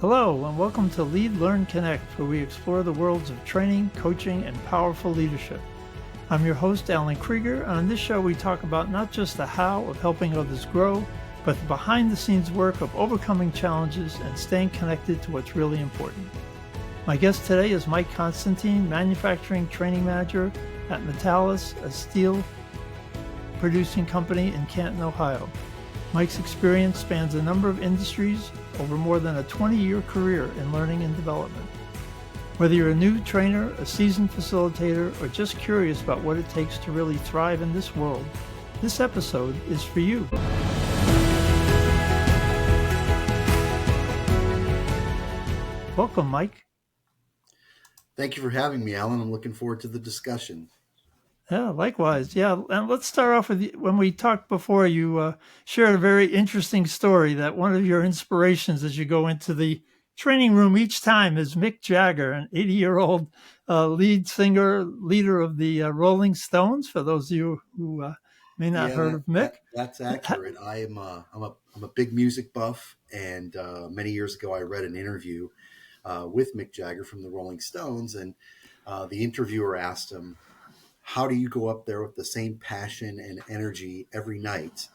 Hello, and welcome to Lead, Learn, Connect, where we explore the worlds of training, coaching, and powerful leadership. I'm your host, Alan Krieger, and on this show we talk about not just the how of helping others grow, but the behind-the-scenes work of overcoming challenges and staying connected to what's really important. My guest today is Mike Constantine, Manufacturing Training Manager at Metallus, a steel producing company in Canton, Ohio. Mike's experience spans a number of industries over more than a 20-year career in learning and development. Whether you're a new trainer, a seasoned facilitator, or just curious about what it takes to really thrive in this world, this episode is for you. Welcome, Mike. Thank you for having me, Alan. I'm looking forward to the discussion. Yeah, likewise. Yeah, and let's start off with when we talked before, you shared a very interesting story that one of your inspirations as you go into the training room each time is Mick Jagger, an 80-year-old lead singer, leader of the Rolling Stones, for those of you who may not heard of Mick. That's accurate. I'm a big music buff, and many years ago I read an interview with Mick Jagger from the Rolling Stones, and the interviewer asked him, how do you go up there with the same passion and energy every night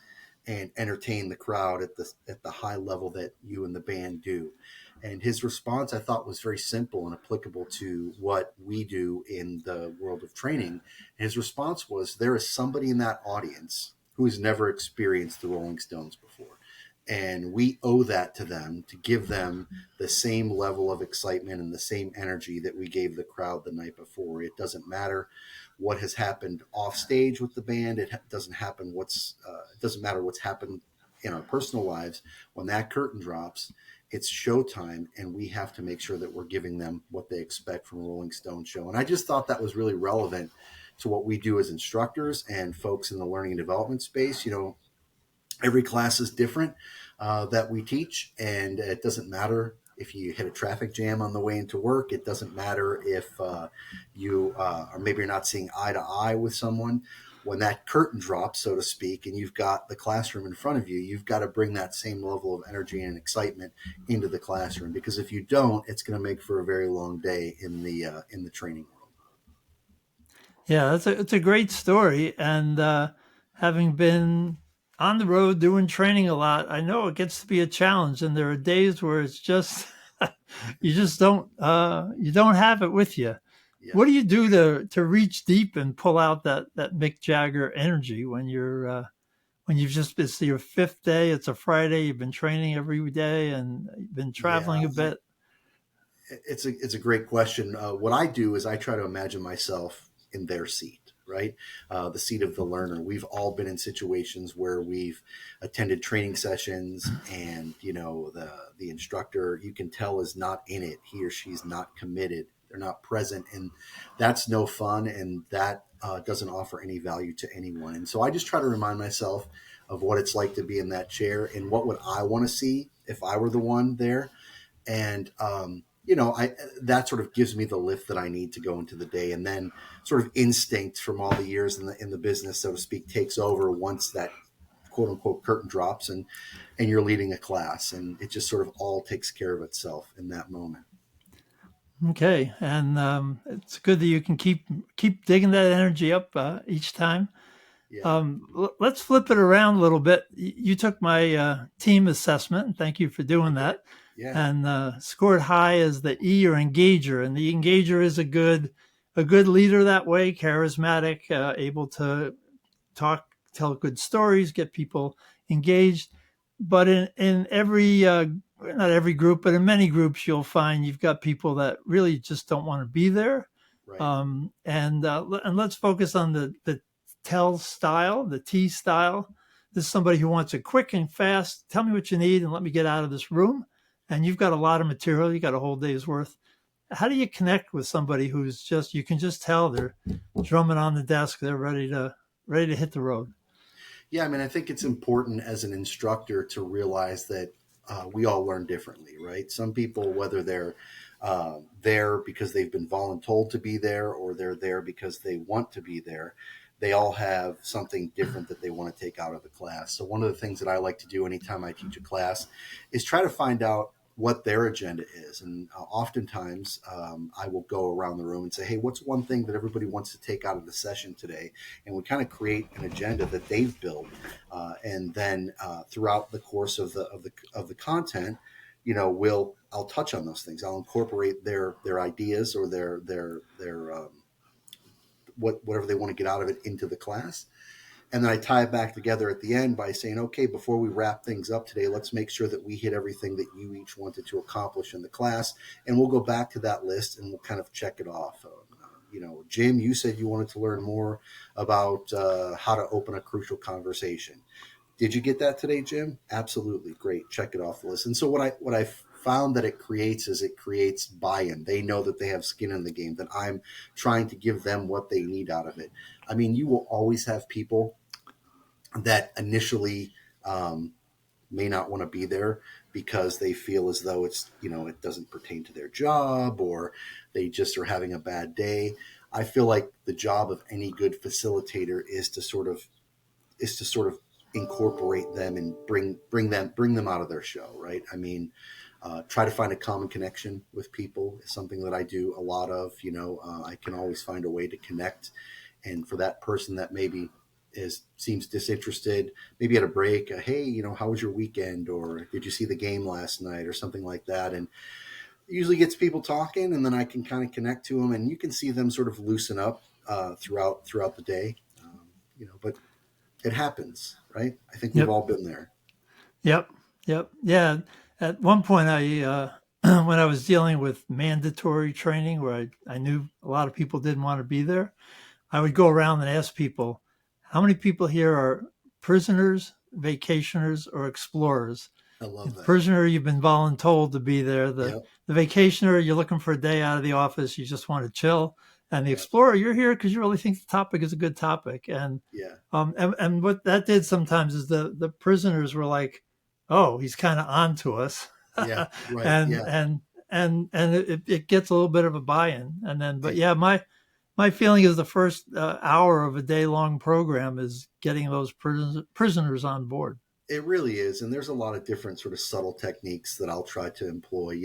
and entertain the crowd at the high level that you and the band do? And his response, I thought, was very simple and applicable to what we do in the world of training. And his response was, there is somebody in that audience who has never experienced the Rolling Stones before. And we owe that to them to give them the same level of excitement and the same energy that we gave the crowd the night before. It doesn't matter what has happened off stage with the band. It doesn't matter what's happened in our personal lives. When that curtain drops, it's showtime, and we have to make sure that we're giving them what they expect from a Rolling Stone show. And I just thought that was really relevant to what we do as instructors and folks in the learning and development space. You know, every class is different that we teach, and it doesn't matter if you hit a traffic jam on the way into work. It doesn't matter if you or maybe you're not seeing eye to eye with someone. When that curtain drops, so to speak, and you've got the classroom in front of you, you've got to bring that same level of energy and excitement into the classroom, because if you don't, it's going to make for a very long day in the training world. Yeah, it's a great story, and having been on the road doing training a lot, I know it gets to be a challenge, and there are days where it's just you just don't have it with you. Yeah. What do you do to reach deep and pull out that Mick Jagger energy when you've it's your fifth day, it's a Friday, you've been training every day and you've been traveling a bit? It's a great question. What I do is I try to imagine myself in their seat, right? The seat of the learner. We've all been in situations where we've attended training sessions, and the instructor, you can tell, is not in it. He or she's not committed. They're not present, and that's no fun, and that doesn't offer any value to anyone. And so I just try to remind myself of what it's like to be in that chair, and what would I want to see if I were the one there. And that sort of gives me the lift that I need to go into the day. And then sort of instinct from all the years in the business, so to speak, takes over once that quote unquote curtain drops and you're leading a class, and it just sort of all takes care of itself in that moment. Okay. And it's good that you can keep digging that energy up each time. Yeah. Let's flip it around a little bit. You took my team assessment, and thank you for doing that. Yeah. And scored high as the E or engager, and the engager is a good leader that way, charismatic, able to talk, tell good stories, get people engaged. But in every not every group, but in many groups, you'll find you've got people that really just don't want to be there. Right. And let's focus on the tell style, the T style. This is somebody who wants it quick and fast. Tell me what you need and let me get out of this room. And you've got a lot of material. You got a whole day's worth. How do you connect with somebody who's you can just tell they're drumming on the desk. They're ready to hit the road. Yeah. I mean, I think it's important as an instructor to realize that we all learn differently, right? Some people, whether they're there because they've been voluntold to be there, or they're there because they want to be there, they all have something different that they want to take out of the class. So one of the things that I like to do anytime I teach a class is try to find out what their agenda is. And oftentimes I will go around the room and say, hey, what's one thing that everybody wants to take out of the session today? And we kind of create an agenda that they've built. And then throughout the course of the content, I'll touch on those things. I'll incorporate their ideas or their whatever they want to get out of it into the class. And then I tie it back together at the end by saying, okay, before we wrap things up today, let's make sure that we hit everything that you each wanted to accomplish in the class. And we'll go back to that list and we'll kind of check it off. Jim, you said you wanted to learn more about how to open a crucial conversation. Did you get that today, Jim? Absolutely. Great. Check it off the list. And so what I found that it creates buy-in. They know that they have skin in the game, that I'm trying to give them what they need out of it. I mean, you will always have people that initially may not want to be there because they feel as though it doesn't pertain to their job, or they just are having a bad day. I feel like the job of any good facilitator is to sort of incorporate them and bring them out of their show, right? I mean, try to find a common connection with people is something that I do a lot of. I can always find a way to connect, and for that person that maybe seems disinterested, maybe at a break, hey, how was your weekend, or did you see the game last night, or something like that, and it usually gets people talking, and then I can kind of connect to them, and you can see them sort of loosen up throughout the day, but it happens, right? I think we've Yep. all been there. Yep. Yep. Yeah. At one point, I when I was dealing with mandatory training, where I knew a lot of people didn't want to be there, I would go around and ask people, how many people here are prisoners, vacationers, or explorers? I love The that. prisoner, you've been voluntold to be there. Yep. The vacationer, you're looking for a day out of the office. You just want to chill. And the Yep. explorer, you're here because you really think the topic is a good topic. Yeah. And what that did sometimes is the prisoners were like, oh, he's kind of on to us. Yeah. Right. and Yeah. and and it gets a little bit of a buy-in. And then, but It, yeah, my feeling is the first hour of a day-long program is getting those prisoners on board. it really is. And there's a lot of different sort of subtle techniques that I'll try to employ.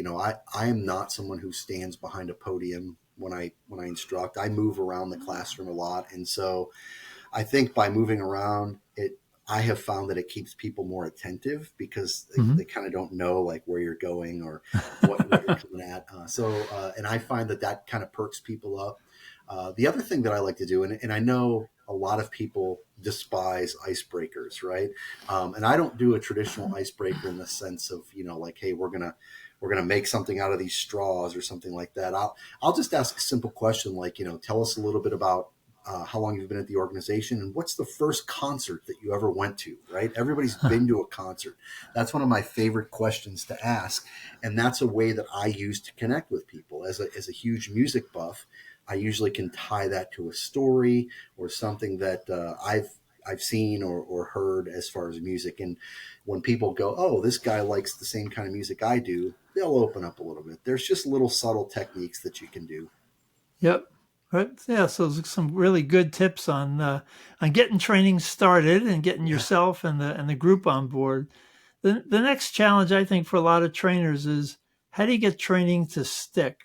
I am not someone who stands behind a podium when I instruct. I move around the classroom a lot. And so I think by moving around, I have found that it keeps people more attentive because they Mm-hmm. kind of don't know like where you're going or what you're coming at. And I find that kind of perks people up. The other thing that I like to do, and I know a lot of people despise icebreakers, right? And I don't do a traditional icebreaker in the sense of, like, hey, we're gonna make something out of these straws or something like that. I'll just ask a simple question like, tell us a little bit about how long you've been at the organization and what's the first concert that you ever went to, right? Everybody's been to a concert. That's one of my favorite questions to ask. And that's a way that I use to connect with people. As a huge music buff, I usually can tie that to a story or something that I've seen or heard as far as music. And when people go, oh, this guy likes the same kind of music I do, they'll open up a little bit. There's just little subtle techniques that you can do. Yep. Right. Yeah. So there's some really good tips on getting training started and getting Yeah. yourself and the group on board. The next challenge I think for a lot of trainers is how do you get training to stick?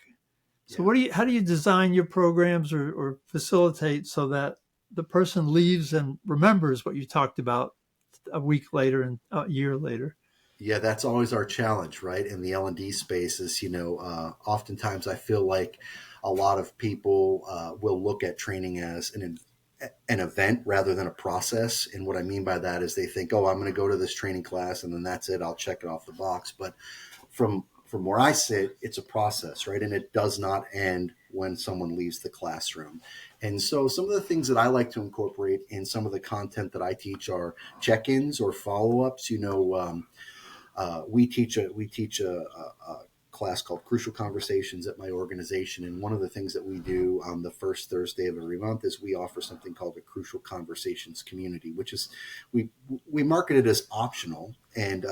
So Yeah. how do you design your programs or facilitate so that the person leaves and remembers what you talked about a week later and a year later? Yeah, that's always our challenge, right? In the L&D space is, oftentimes I feel like a lot of people will look at training as an event rather than a process. And what I mean by that is they think, oh, I'm going to go to this training class and then that's it. I'll check it off the box. But from where I sit, it's a process, right? And it does not end when someone leaves the classroom. And so some of the things that I like to incorporate in some of the content that I teach are check-ins or follow-ups. We teach a class called Crucial Conversations at my organization, and one of the things that we do on the first Thursday of every month is we offer something called a Crucial Conversations community, which is we market it as optional, And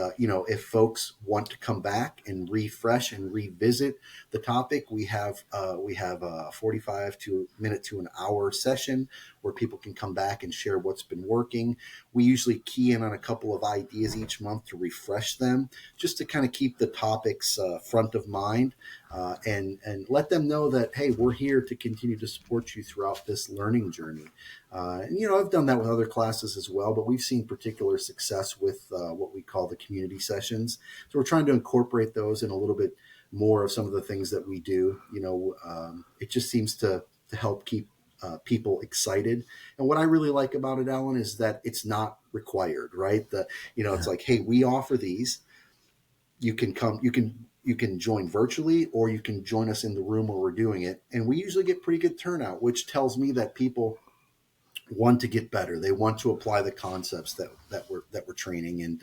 if folks want to come back and refresh and revisit the topic, we have a 45 to minute to an hour session where people can come back and share what's been working. We usually key in on a couple of ideas each month to refresh them, just to kind of keep the topics front of mind, and let them know that, hey, we're here to continue to support you throughout this learning journey. And I've done that with other classes as well, but we've seen particular success with what we call the community sessions. So we're trying to incorporate those in a little bit more of some of the things that we do. It just seems to help keep people excited. And what I really like about it, Alan, is that it's not required, right? It's like, hey, we offer these. You can come. You can join virtually, or you can join us in the room where we're doing it. And we usually get pretty good turnout, which tells me that people want to get better. They want to apply the concepts that we're training, and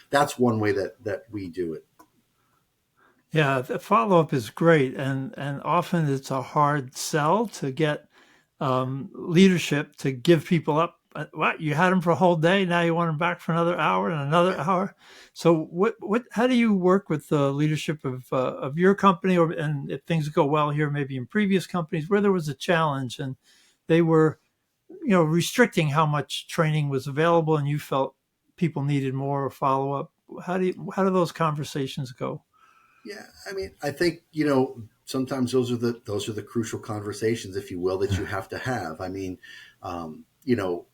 that's one way that we do it. Yeah, the follow up is great, and often it's a hard sell to get leadership to give people up. What, you had them for a whole day, now you want them back for another hour and another hour. So what how do you work with the leadership of your company, and if things go well here, maybe in previous companies where there was a challenge and they were restricting how much training was available, and you felt people needed more follow up? How do those conversations go? Yeah, I mean, I think sometimes those are the crucial conversations, if you will, that you have to have. I mean, um, you know,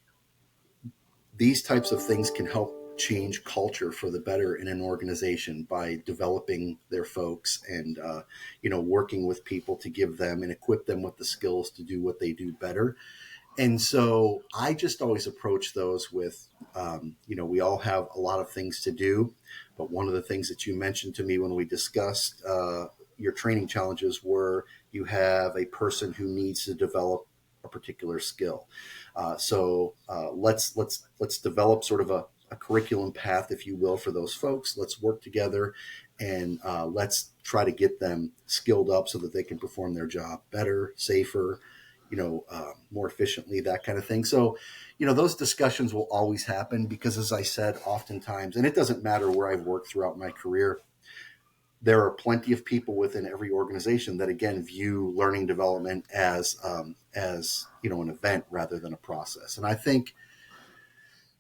these types of things can help change culture for the better in an organization by developing their folks, and working with people to give them and equip them with the skills to do what they do better. And so I just always approach those with, we all have a lot of things to do, but one of the things that you mentioned to me when we discussed your training challenges were you have a person who needs to develop a particular skill. Let's develop sort of a curriculum path, if you will, for those folks. Let's work together, and let's try to get them skilled up so that they can perform their job better, safer, more efficiently, that kind of thing. So, those discussions will always happen because, as I said, oftentimes, and it doesn't matter where I've worked throughout my career, there are plenty of people within every organization that, again, view learning development as an event rather than a process. And I think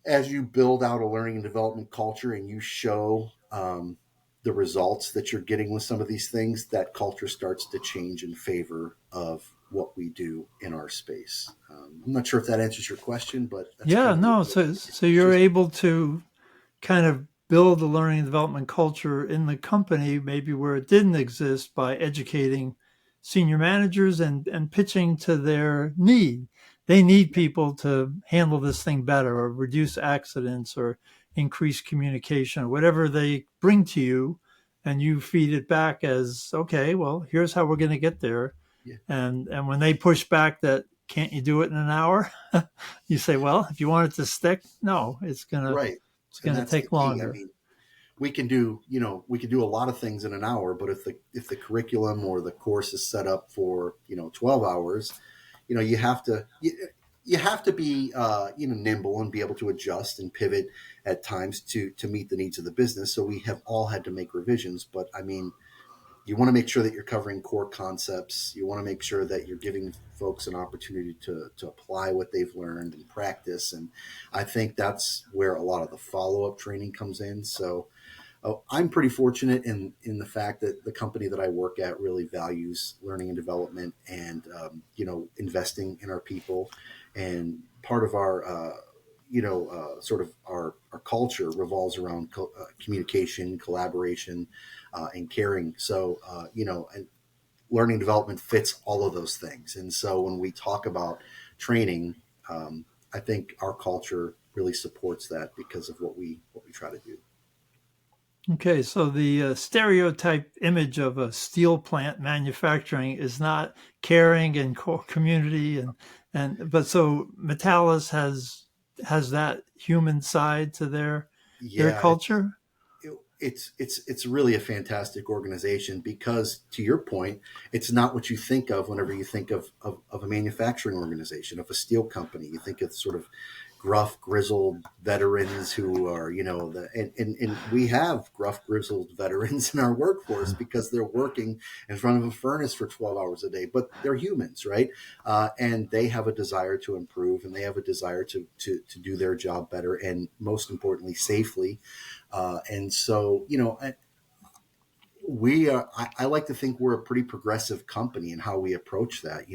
as you build out a learning and development culture and you show the results that you're getting with some of these things, that culture starts to change in favor of what we do in our space. I'm not sure if that answers your question, but that's Yeah, kind of the no. way So it's you're just able to kind of build the learning and development culture in the company, maybe where it didn't exist, by educating senior managers and pitching to their need. They need people to handle this thing better, or reduce accidents, or increase communication, or whatever they bring to you. And you feed it back as, okay, well, here's how we're going to get there. yeah, And when they push back that, can't you do it in an hour? You say, well, if you want it to stick, no, right. it's And gonna that's the take key. I longer. mean, we can do a lot of things in an hour, but if the curriculum or the course is set up for 12 hours, you have to be nimble and be able to adjust and pivot at times to meet the needs of the business. So we have all had to make revisions, but I mean, you want to make sure that you're covering core concepts. You want to make sure that you're giving folks an opportunity to apply what they've learned and practice. And I think that's where a lot of the follow-up training comes in. So I'm pretty fortunate in the fact that the company that I work at really values learning and development, and investing in our people. And part of our sort of our culture revolves around communication, collaboration, and caring. So and learning and development fits all of those things. And so when we talk about training, I think our culture really supports that because of what we try to do. Okay, so the stereotype image of a steel plant manufacturing is not caring and community, but so Metallus has that human side to their Yeah, culture. it's really a fantastic organization because, to your point, it's not what you think of whenever you think of a manufacturing organization, of a steel company. You think of sort of gruff, grizzled veterans who are, and we have gruff, grizzled veterans in our workforce because they're working in front of a furnace for 12 hours a day, but they're humans, right? And they have a desire to improve, and they have a desire to do their job better, and most importantly, safely. And so, we are, I like to think we're a pretty progressive company in how we approach that.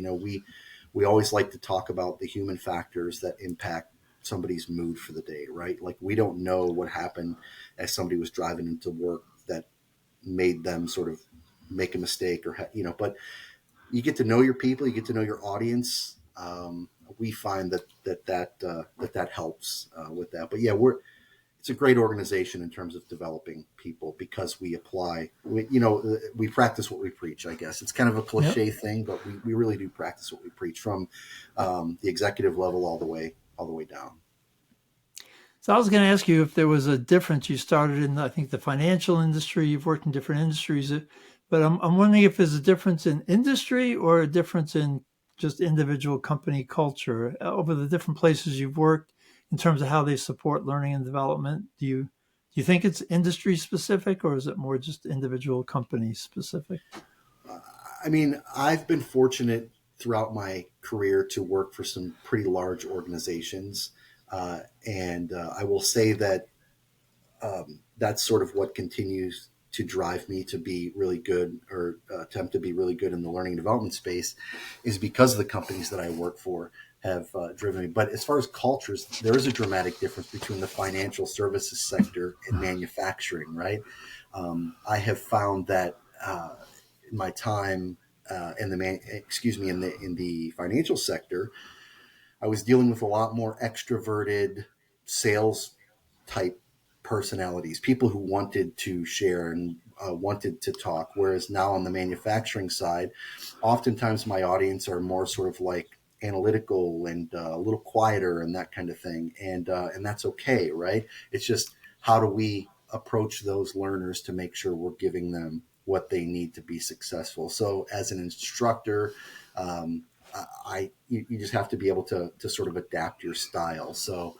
We always like to talk about the human factors that impact somebody's mood for the day, right? Like, we don't know what happened as somebody was driving into work that made them sort of make a mistake, or but you get to know your people, you get to know your audience. We find that helps with that. But yeah, it's a great organization in terms of developing people, because we practice what we preach. I guess it's kind of a Yep. cliche thing, but we really do practice what we preach, from the executive level all the way down. So I was going to ask you if there was a difference. You started in, I think, the financial industry. You've worked in different industries, but I'm wondering if there's a difference in industry or a difference in just individual company culture over the different places you've worked in terms of how they support learning and development. Do you think it's industry specific, or is it more just individual company specific? I mean, I've been fortunate throughout my career to work for some pretty large organizations, and I will say that that's sort of what continues to drive me to be really good, or attempt to be really good in the learning and development space, is because of the companies that I work for have driven me. But as far as cultures, there is a dramatic difference between the financial services sector and manufacturing, right? I have found that in my time in the financial sector, I was dealing with a lot more extroverted sales type personalities, people who wanted to share and wanted to talk. Whereas now on the manufacturing side, oftentimes my audience are more sort of like analytical and a little quieter and that kind of thing. And that's okay, right? It's just, how do we approach those learners to make sure we're giving them what they need to be successful? So as an instructor, um, you just have to be able to sort of adapt your style. So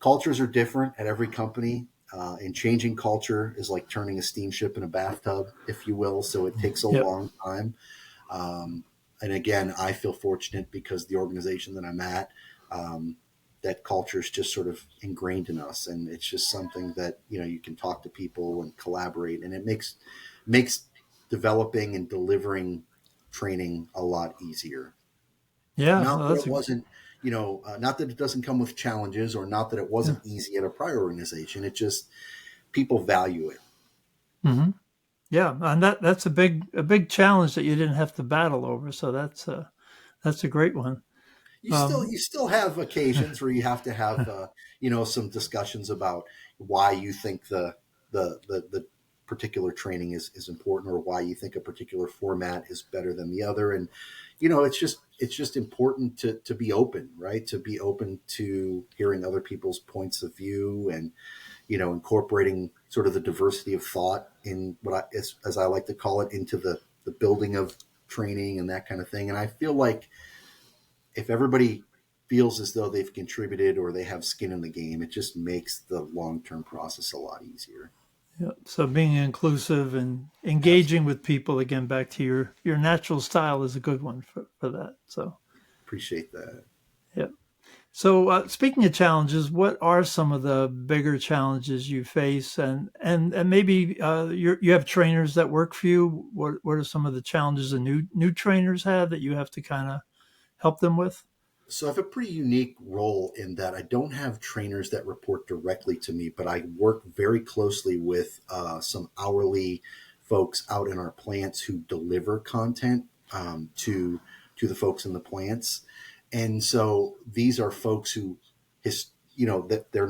cultures are different at every company, and changing culture is like turning a steamship in a bathtub, if you will. So it takes a Yep. long time. Um, and again, I feel fortunate because the organization that I'm at, um, that culture is just sort of ingrained in us, and it's just something that you can talk to people and collaborate, and it makes developing and delivering training a lot easier. Yeah. Not Well, that that's it wasn't, not that it doesn't come with challenges, or not that it yeah. wasn't easy at a prior organization. It just, people value it. Hmm. Yeah, and that's a big challenge that you didn't have to battle over. So that's a great one. You still Um, you still have occasions where you have to have some discussions about why you think the particular training is important, or why you think a particular format is better than the other. And it's just important to be open, right? To be open to hearing other people's points of view, and incorporating sort of the diversity of thought in as I like to call it, into the building of training and that kind of thing. And I feel like if everybody feels as though they've contributed or they have skin in the game, it just makes the long term process a lot easier. yeah, so being inclusive and engaging Absolutely. with people again, back to your natural style is a good one for that. So Appreciate that. yeah. So speaking of challenges, what are some of the bigger challenges you face, and maybe you have trainers that work for you. What are some of the challenges the new trainers have that you have to kind of help them with? So I have a pretty unique role in that I don't have trainers that report directly to me, but I work very closely with some hourly folks out in our plants who deliver content to the folks in the plants. And so these are folks who, that they're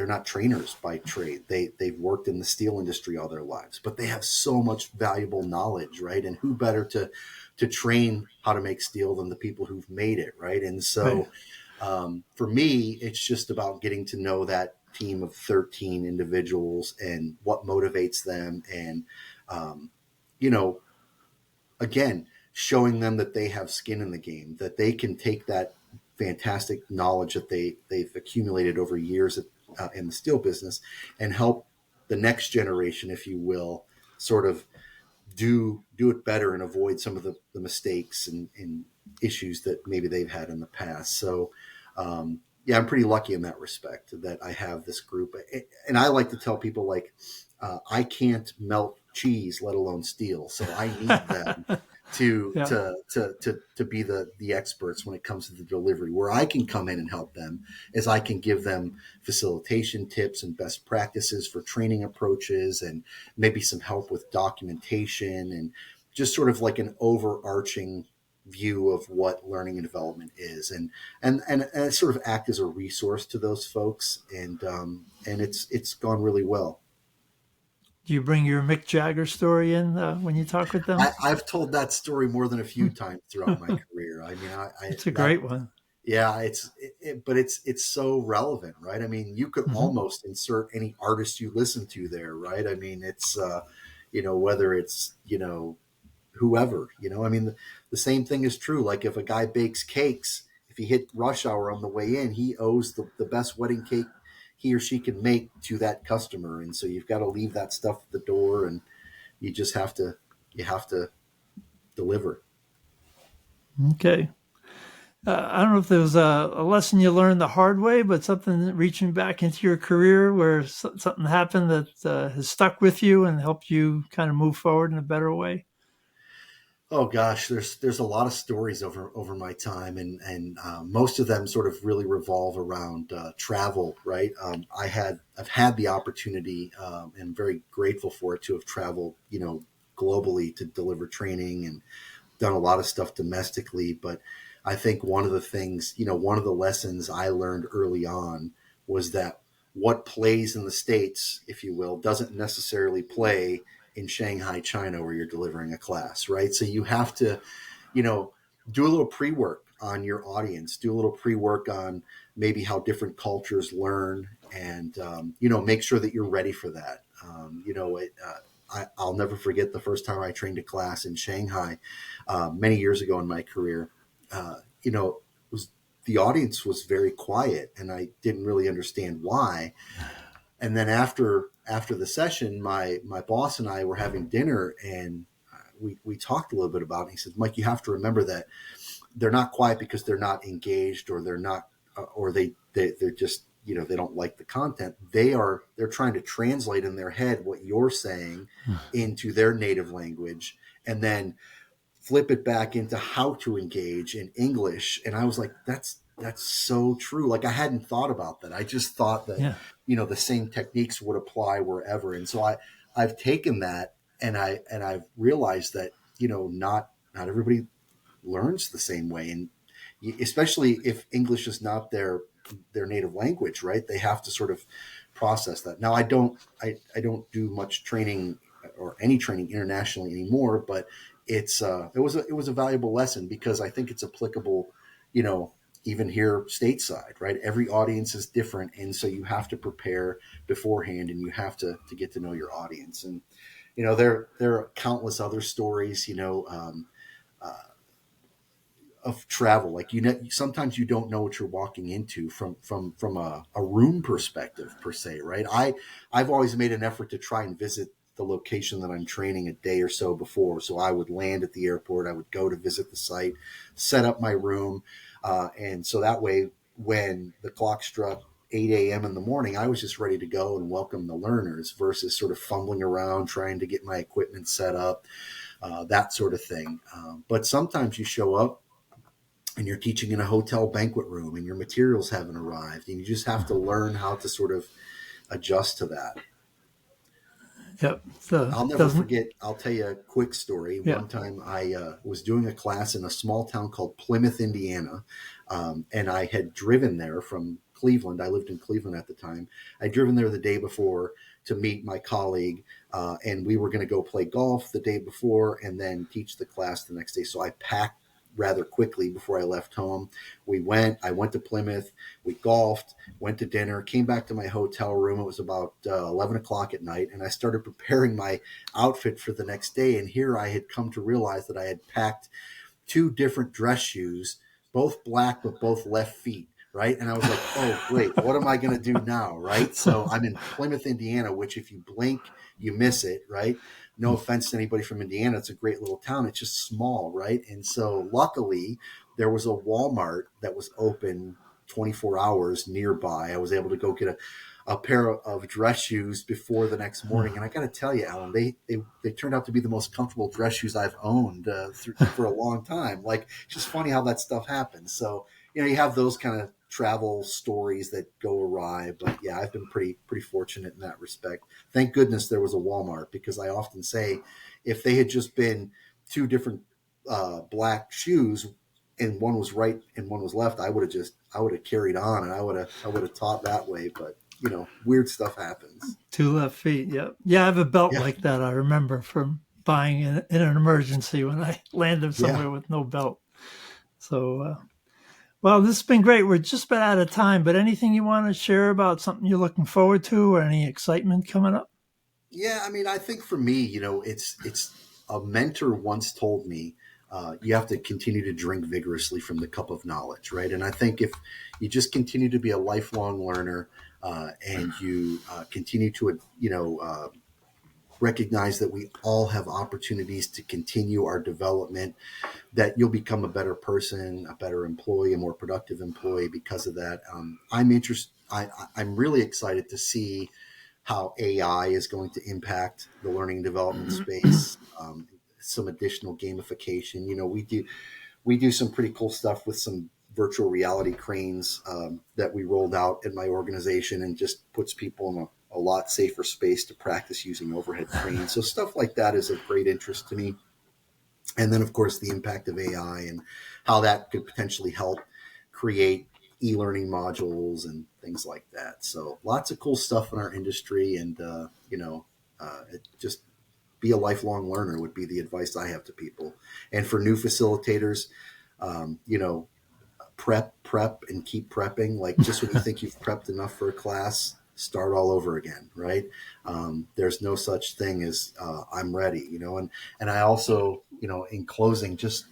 not trainers by trade. They've worked in the steel industry all their lives, but they have so much valuable knowledge, right? And who better to train how to make steel than the people who've made it, right? And Right. so for me, it's just about getting to know that team of 13 individuals and what motivates them, and um, you know again, showing them that they have skin in the game, that they can take that fantastic knowledge that they've accumulated over years in the steel business, and help the next generation, if you will, sort of do it better and avoid some of the mistakes and issues that maybe they've had in the past. So, yeah, I'm pretty lucky in that respect that I have this group. And I like to tell people, like, I can't melt cheese, let alone steel. So I need them to Yeah. be the experts when it comes to the delivery. Where I can come in and help them is I can give them facilitation tips and best practices for training approaches, and maybe some help with documentation, and just sort of like an overarching view of what learning and development is, and sort of act as a resource to those folks, and it's gone really well. Do you bring your Mick Jagger story in when you talk with them? I've told that story more than a few times throughout my career. I mean, I It's a that great one. yeah, but it's so relevant, right? I mean, you could Hmm. almost insert any artist you listen to there, right? I mean, it's whether it's whoever, I mean, the same thing is true. Like, if a guy bakes cakes, if he hit rush hour on the way in, he owes the best wedding cake he or she can make to that customer, and so you've got to leave that stuff at the door, and you just have to deliver. Okay. I don't know if there was a lesson you learned the hard way, but something reaching back into your career where something happened that has stuck with you and helped you kind of move forward in a better way. Oh gosh, there's a lot of stories over my time, and most of them sort of really revolve around travel. Right, I've had the opportunity, and very grateful for it, to have traveled, globally to deliver training, and done a lot of stuff domestically. But I think one of the things, one of the lessons I learned early on was that what plays in the States, if you will, doesn't necessarily play in Shanghai, China, where you're delivering a class, right? So you have to, you know, do a little pre work on your audience, do a little pre work on maybe how different cultures learn, and, make sure that you're ready for that. I'll never forget the first time I trained a class in Shanghai many years ago in my career. Was the audience was very quiet, and I didn't really understand why. And then after the session, my boss and I were having dinner, and we talked a little bit about it. He said, "Mike, you have to remember that they're not quiet because they're not engaged, or they're not, or they're just, they don't like the content. They're trying to translate in their head what you're saying into their native language, and then flip it back into how to engage in English." And I was like, that's so true. Like, I hadn't thought about that. I just thought that, Yeah. the same techniques would apply wherever. And so I've taken that, and I've realized that, not everybody learns the same way. And especially if English is not their native language, right? They have to sort of process that. Now, I don't do much training or any training internationally anymore, but it was a valuable lesson, because I think it's applicable, you know, even here stateside, right? Every audience is different, and so you have to prepare beforehand, and you have to get to know your audience. And there are countless other stories, of travel. Like, sometimes you don't know what you're walking into from a room perspective, per se, right? I've always made an effort to try and visit the location that I'm training a day or so before. So I would land at the airport, I would go to visit the site, set up my room, and so that way, when the clock struck 8 a.m. in the morning, I was just ready to go and welcome the learners, versus sort of fumbling around trying to get my equipment set up, that sort of thing. But sometimes you show up and you're teaching in a hotel banquet room, and your materials haven't arrived, and you just have to learn how to sort of adjust to that. Yep. So I'll never doesn't. forget. I'll tell you a quick story. Yeah. One time I was doing a class in a small town called Plymouth, Indiana, and I had driven there from Cleveland. I lived in Cleveland at the time. I'd driven there the day before to meet my colleague, and we were going to go play golf the day before and then teach the class the next day. So I packed rather quickly before I left home. I went to Plymouth, we golfed, went to dinner, came back to my hotel room. It was about 11 o'clock at night, and I started preparing my outfit for the next day. And here I had come to realize that I had packed two different dress shoes both black, but both left feet. Right. And I was like, oh, great. What am I going to do now? Right. So I'm in Plymouth, Indiana, which if you blink, you miss it. Right. No offense to anybody from Indiana. It's a great little town. It's just small. Right. And so luckily there was a Walmart that was open 24 hours nearby. I was able to go get a pair of dress shoes before the next morning. And I got to tell you, Alan, they turned out to be the most comfortable dress shoes I've owned for a long time. Like, it's just funny how that stuff happens. So, you have those kind of travel stories that go awry. But yeah, I've been pretty fortunate in that respect. Thank goodness there was a Walmart, because I often say if they had just been two different black shoes, and one was right and one was left, I would have carried on, and I would have taught that way. But weird stuff happens. Two left feet. Yep. Yeah, I have a belt Yeah, like that. I remember from buying in an emergency when I landed yeah, somewhere with no belt. So, well, this has been great. We're just about out of time, but anything you want to share about something you're looking forward to or any excitement coming up? yeah. I mean, I think for me, it's a mentor once told me, you have to continue to drink vigorously from the cup of knowledge, right? And I think if you just continue to be a lifelong learner, and you continue to recognize that we all have opportunities to continue our development, that you'll become a better person, a better employee, a more productive employee because of that. I'm really excited to see how AI is going to impact the learning and development space. Some additional gamification. We do some pretty cool stuff with some virtual reality cranes that we rolled out in my organization, and just puts people in a lot safer space to practice using overhead cranes. So stuff like that is of great interest to me. And then, of course, the impact of AI and how that could potentially help create e-learning modules and things like that. So lots of cool stuff in our industry, and just be a lifelong learner would be the advice I have to people. And for new facilitators, um, you know, prep and keep prepping. Like, just when you think you've prepped enough for a class, start all over again, right? There's no such thing as I'm ready, and I also, in closing, just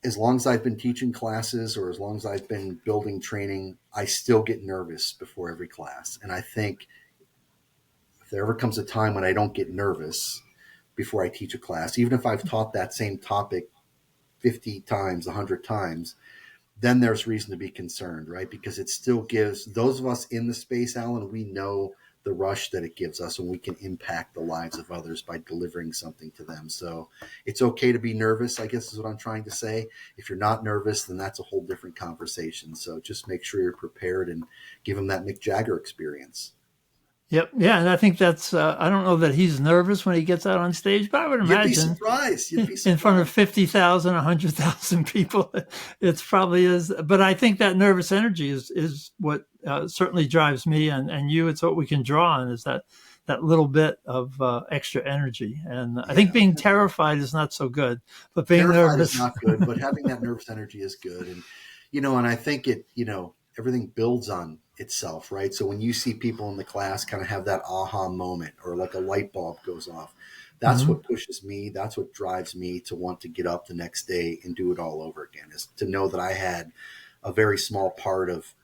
as long as I've been teaching classes, or as long as I've been building training, I still get nervous before every class. And I think if there ever comes a time when I don't get nervous before I teach a class, even if I've taught that same topic 50 times, 100 times, then there's reason to be concerned, right? Because it still gives those of us in the space, Alan, we know the rush that it gives us when we can impact the lives of others by delivering something to them. So it's okay to be nervous, I guess is what I'm trying to say. If you're not nervous, then that's a whole different conversation. So just make sure you're prepared and give them that Mick Jagger experience. Yep. Yeah. And I think that's, I don't know that he's nervous when he gets out on stage, but I would You'd be imagine surprised. You'd be in front of surprised. 50,000, 100,000 people, it's probably is. But I think that nervous energy is what certainly drives me and you. It's what we can draw on is that little bit of extra energy. And I think Yeah. being terrified is not so good, but being Terrified is nervous. not good, but having that nervous energy is good. And I think everything builds on itself, right? So when you see people in the class kind of have that aha moment, or like a light bulb goes off, that's Mhm. what pushes me. That's what drives me to want to get up the next day and do it all over again, is to know that I had a very small part of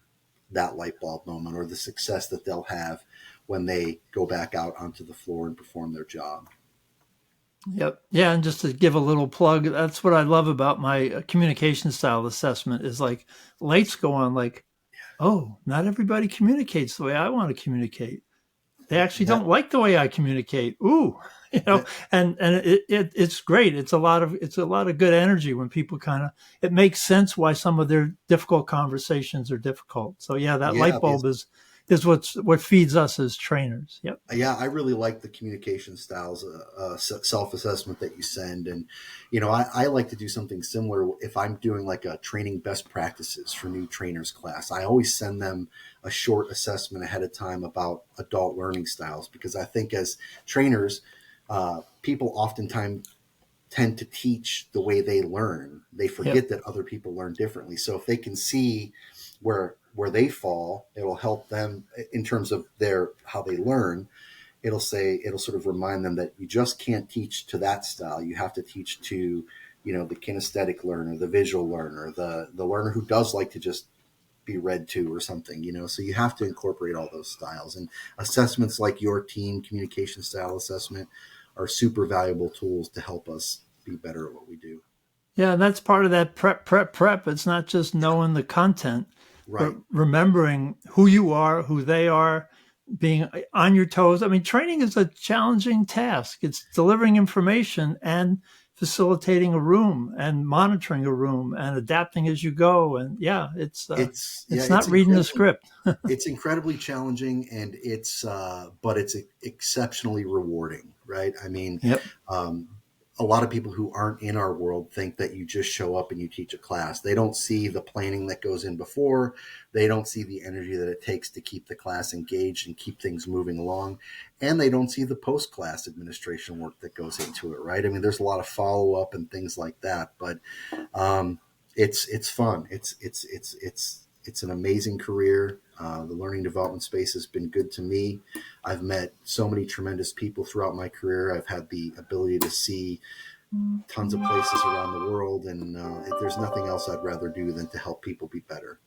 that light bulb moment, or the success that they'll have when they go back out onto the floor and perform their job. Yep. Yeah, and just to give a little plug, that's what I love about my communication style assessment is like lights go on like, oh, not everybody communicates the way I want to communicate. They actually That, don't like the way I communicate. Ooh, you know, that and it's great. It's a lot of good energy when people kind of it makes sense why some of their difficult conversations are difficult. So yeah, that light yeah, bulb is what feeds us as trainers. Yep. yeah, I really like the communication styles, self-assessment that you send. And I like to do something similar if I'm doing like a training best practices for new trainers class. I always send them a short assessment ahead of time about adult learning styles, because I think as trainers, people oftentimes tend to teach the way they learn. They Yep. forget that other people learn differently. So if they can see where they fall, it'll help them in terms of their how they learn. It'll sort of remind them that you just can't teach to that style. You have to teach to the kinesthetic learner, the visual learner, the learner who does like to just be read to or something, so you have to incorporate all those styles. And assessments like your team communication style assessment are super valuable tools to help us be better at what we do. Yeah, and that's part of that prep. It's not just knowing the content, but Right. remembering who you are, who they are, being on your toes. I mean, training is a challenging task. It's delivering information and facilitating a room and monitoring a room and adapting as you go. And yeah, It's yeah, it's not reading the script. it's incredibly challenging, and but it's exceptionally rewarding, right? I mean, Yep. um, a lot of people who aren't in our world think that you just show up and you teach a class. They don't see the planning that goes in before. They don't see the energy that it takes to keep the class engaged and keep things moving along. And they don't see the post-class administration work that goes into it, right? I mean, there's a lot of follow-up and things like that, but um, it's fun. It's an amazing career. The learning development space has been good to me. I've met so many tremendous people throughout my career. I've had the ability to see tons of places around the world, and there's nothing else I'd rather do than to help people be better.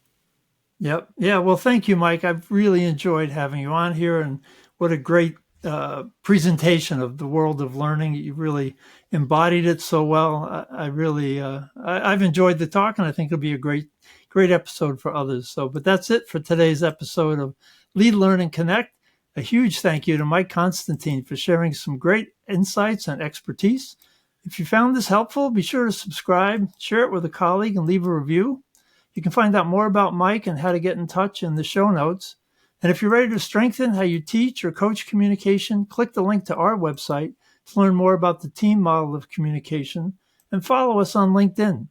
Yep. Yeah. Well, thank you, Mike. I've really enjoyed having you on here, and what a great presentation of the world of learning. You really embodied it so well. I really, I've enjoyed the talk, and I think it'll be a great episode for others. So, but that's it for today's episode of Lead, Learn, and Connect. A huge thank you to Mike Constantine for sharing some great insights and expertise. If you found this helpful, be sure to subscribe, share it with a colleague, and leave a review. You can find out more about Mike and how to get in touch in the show notes. And if you're ready to strengthen how you teach or coach communication, click the link to our website to learn more about the T.E.A.M model of communication, and follow us on LinkedIn.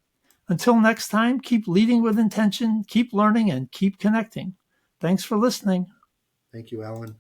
Until next time, keep leading with intention, keep learning, and keep connecting. Thanks for listening. Thank you, Alan.